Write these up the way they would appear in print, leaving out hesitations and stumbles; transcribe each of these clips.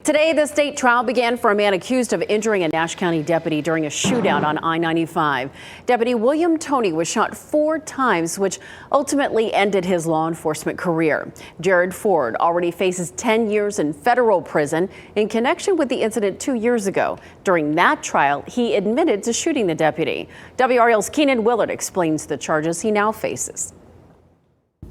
Today, the state trial began for a man accused of injuring a Nash County deputy during a shootout on I-95. Deputy William Toney was shot 4 times, which ultimately ended his law enforcement career. Jared Ford already faces 10 years in federal prison in connection with the incident 2 years ago. During that trial, he admitted to shooting the deputy. WRAL's Keenan Willard explains the charges he now faces.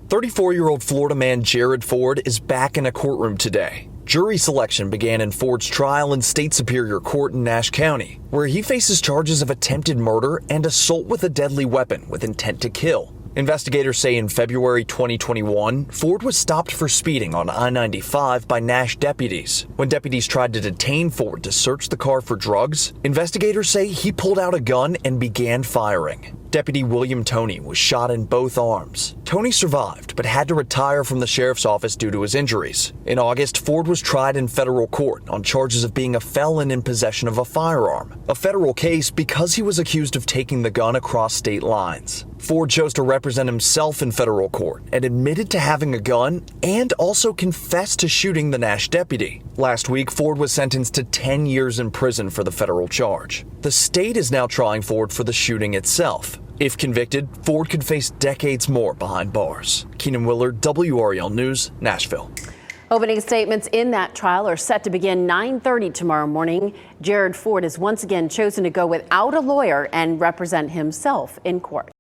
34-year-old Florida man Jared Ford is back in a courtroom today. Jury selection began in Ford's trial in State Superior Court in Nash County, where he faces charges of attempted murder and assault with a deadly weapon with intent to kill. Investigators say in February 2021, Ford was stopped for speeding on I-95 by Nash deputies. When deputies tried to detain Ford to search the car for drugs, investigators say he pulled out a gun and began firing. Deputy William Toney was shot in both arms. Toney survived, but had to retire from the sheriff's office due to his injuries. In August, Ford was tried in federal court on charges of being a felon in possession of a firearm, a federal case because he was accused of taking the gun across state lines. Ford chose to represent himself in federal court and admitted to having a gun and also confessed to shooting the Nash deputy. Last week, Ford was sentenced to 10 years in prison for the federal charge. The state is now trying Ford for the shooting itself. If convicted, Ford could face decades more behind bars. Keenan Willard, WRAL News, Nashville. Opening statements in that trial are set to begin 9:30 tomorrow morning. Jared Ford has once again chosen to go without a lawyer and represent himself in court.